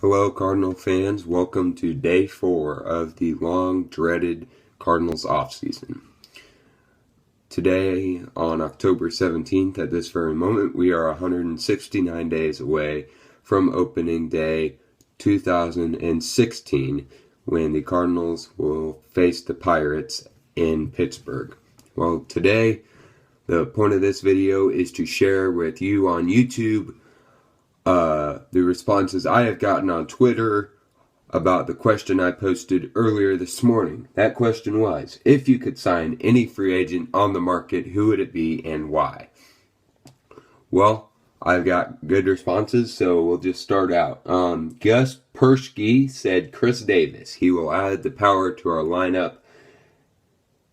Hello, Cardinal fans. Welcome to day 4 of the long-dreaded Cardinals offseason. Today, on October 17th, at this very moment, we are 169 days away from opening day 2016, when the Cardinals will face the Pirates in Pittsburgh. Well, today, the point of this video is to share with you on YouTube the responses I have gotten on Twitter about the question I posted earlier this morning. That question was, if you could sign any free agent on the market, who would it be and why? Well, I've got good responses, so we'll just start out. Gus Persky said Chris Davis. He will add the power to our lineup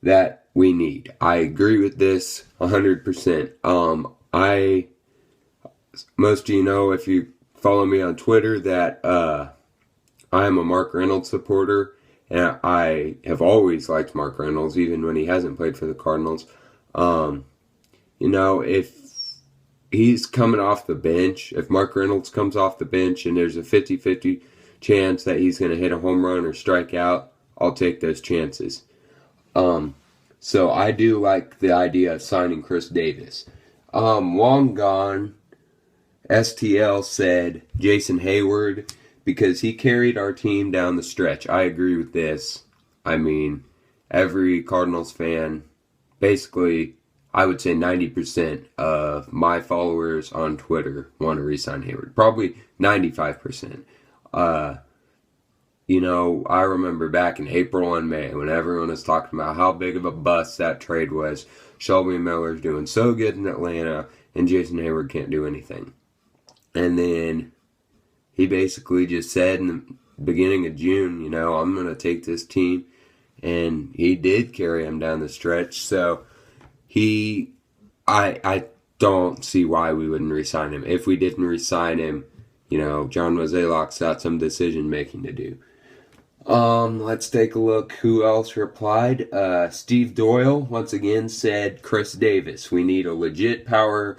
that we need. I agree with this 100%. Most of you know, if you follow me on Twitter, that I am a Mark Reynolds supporter, and I have always liked Mark Reynolds, even when he hasn't played for the Cardinals. If he's coming off the bench, if Mark Reynolds comes off the bench and there's a 50-50 chance that he's going to hit a home run or strike out, I'll take those chances. So I do like the idea of signing Chris Davis. Long Gone STL said Jason Heyward, because he carried our team down the stretch. I agree with this. I mean, every Cardinals fan, basically, I would say 90% of my followers on Twitter want to re-sign Heyward. Probably 95%. I remember back in April and May when everyone was talking about how big of a bust that trade was. Shelby Miller's doing so good in Atlanta, and Jason Heyward can't do anything. And then he basically just said in the beginning of June, I'm going to take this team. And he did carry him down the stretch. So I don't see why we wouldn't re-sign him. If we didn't re-sign him, John Mozeliak's got some decision making to do. Let's take a look who else replied. Steve Doyle once again said Chris Davis. We need a legit power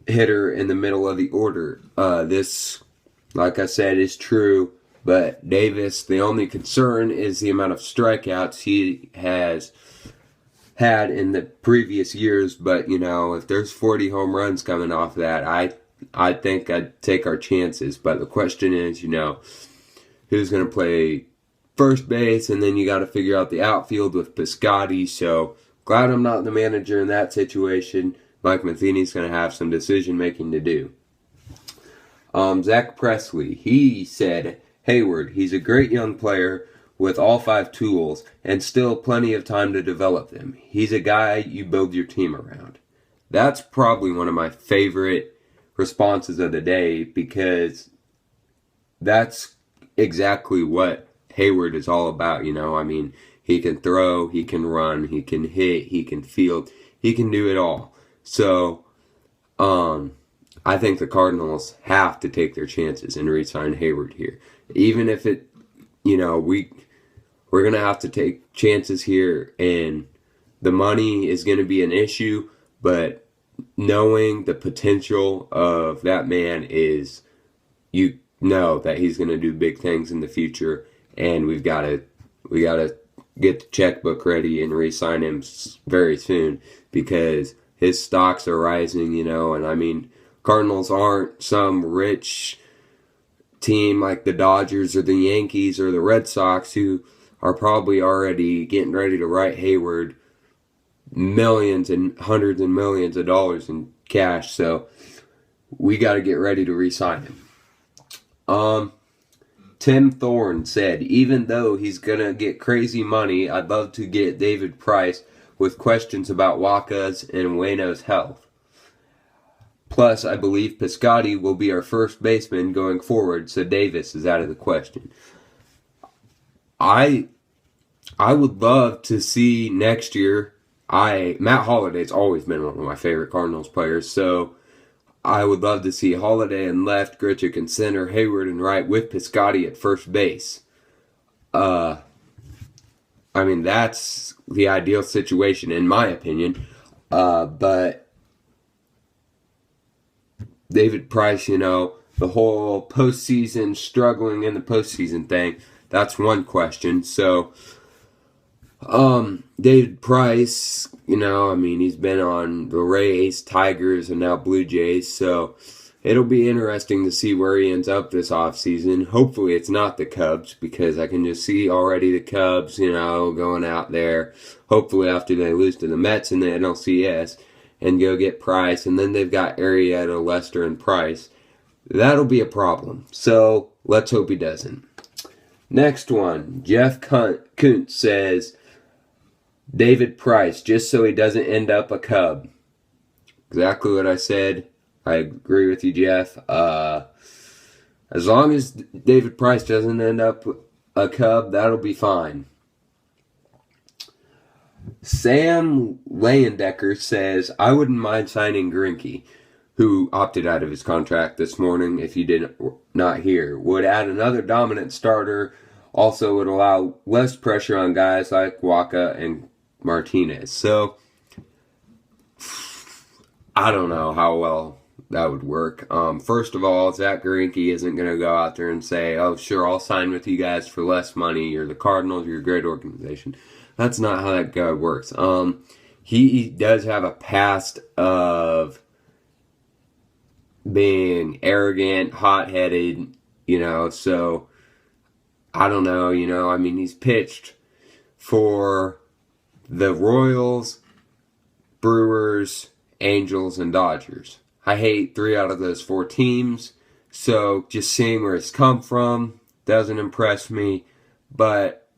hitter in the middle of the order. This, like I said, is true, but Davis, the only concern is the amount of strikeouts he has had in the previous years. But if there's 40 home runs coming off that, I think I'd take our chances. But the question is, who's going to play first base, and then you got to figure out the outfield with Piscotty. So glad I'm not the manager in that situation. Mike Matheny's going to have some decision-making to do. Zach Presley, he said, Heyward, he's a great young player with all 5 tools and still plenty of time to develop them. He's a guy you build your team around. That's probably one of my favorite responses of the day, because that's exactly what Heyward is all about. He can throw, he can run, he can hit, he can field, he can do it all. So, I think the Cardinals have to take their chances and re-sign Heyward here. Even if it, we're going to have to take chances here, and the money is going to be an issue, but knowing the potential of that man is, that he's going to do big things in the future, and we got to get the checkbook ready and re-sign him very soon, because his stocks are rising, and Cardinals aren't some rich team like the Dodgers or the Yankees or the Red Sox, who are probably already getting ready to write Heyward millions and hundreds of millions of dollars in cash. So we got to get ready to re-sign him. Tim Thorne said, even though he's going to get crazy money, I'd love to get David Price with questions about Wacha's and Waino's health. Plus, I believe Piscotty will be our first baseman going forward, so Davis is out of the question. I would love to see next year. Matt Holliday's always been one of my favorite Cardinals players, so I would love to see Holliday in left, Grichuk in center, Heyward in right, with Piscotty at first base. That's the ideal situation, in my opinion. But David Price, the whole postseason, struggling in the postseason thing, that's one question. So, David Price, he's been on the Rays, Tigers, and now Blue Jays, so it'll be interesting to see where he ends up this offseason. Hopefully it's not the Cubs, because I can just see already the Cubs, going out there, hopefully after they lose to the Mets in the NLCS, and go get Price, and then they've got Arrieta, Lester, and Price. That'll be a problem, so let's hope he doesn't. Next one, Jeff Kuntz says, David Price, just so he doesn't end up a Cub. Exactly what I said. I agree with you, Jeff. As long as David Price doesn't end up a Cub, that'll be fine. Sam Leyendecker says, I wouldn't mind signing Greinke, who opted out of his contract this morning, if you did not hear. Would add another dominant starter. Also would allow less pressure on guys like Wacha and Martinez. So, I don't know how well that would work. First of all, Zach Greinke isn't going to go out there and say, oh, sure, I'll sign with you guys for less money. You're the Cardinals. You're a great organization. That's not how that guy works. He does have a past of being arrogant, hot-headed, so I don't know, he's pitched for the Royals, Brewers, Angels, and Dodgers. I hate 3 out of those 4 teams, so just seeing where it's come from doesn't impress me, but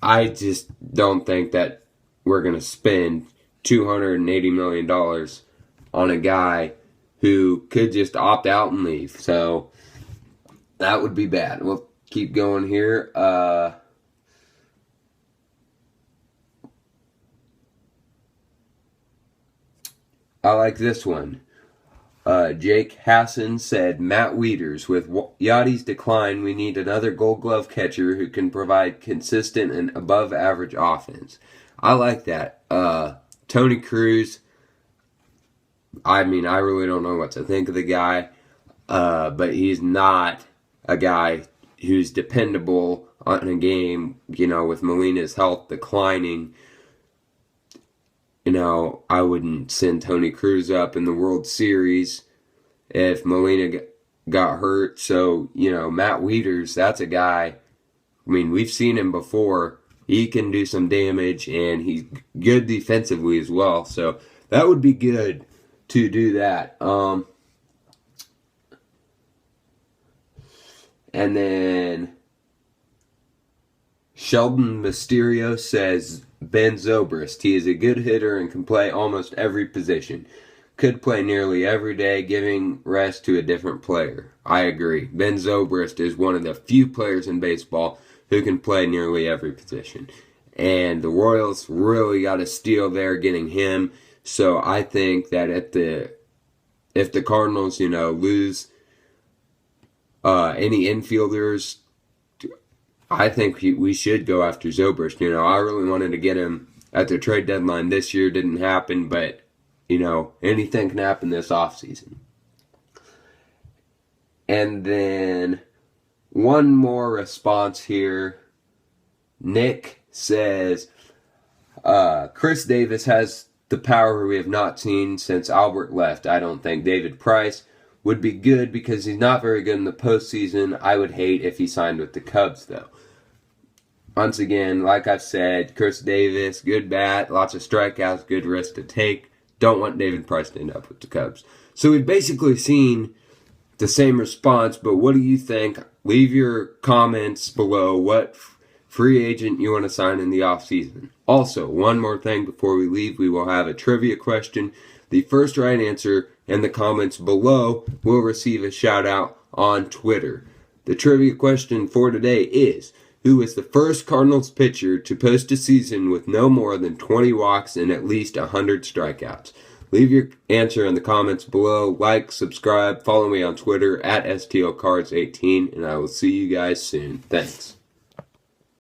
I just don't think that we're going to spend $280 million on a guy who could just opt out and leave. So that would be bad. We'll keep going here. I like this one. Jake Hassan said, Matt Wieters, with Yadi's decline, we need another Gold Glove catcher who can provide consistent and above-average offense. I like that. Tony Cruz, I really don't know what to think of the guy, but he's not a guy who's dependable on a game, with Molina's health declining. I wouldn't send Tony Cruz up in the World Series if Molina got hurt. So, Matt Wieters, that's a guy, we've seen him before. He can do some damage, and he's good defensively as well. So, that would be good to do that. And then Sheldon Mysterio says, Ben Zobrist, he is a good hitter and can play almost every position. Could play nearly every day, giving rest to a different player. I agree. Ben Zobrist is one of the few players in baseball who can play nearly every position. And the Royals really got a steal there getting him. So I think that if the Cardinals, lose any infielders, I think we should go after Zobrist. I really wanted to get him at the trade deadline this year. Didn't happen, but, anything can happen this offseason. And then one more response here. Nick says, Chris Davis has the power we have not seen since Albert left. I don't think David Price would be good because he's not very good in the postseason. I would hate if he signed with the Cubs, though. Once again, like I've said, Chris Davis, good bat, lots of strikeouts, good risk to take. Don't want David Price to end up with the Cubs. So we've basically seen the same response, but what do you think? Leave your comments below what free agent you want to sign in the offseason. Also, one more thing before we leave, we will have a trivia question. The first right answer in the comments below will receive a shout out on Twitter. The trivia question for today is, who was the first Cardinals pitcher to post a season with no more than 20 walks and at least 100 strikeouts? Leave your answer in the comments below. Like, subscribe, follow me on Twitter at STLCards18, and I will see you guys soon. Thanks.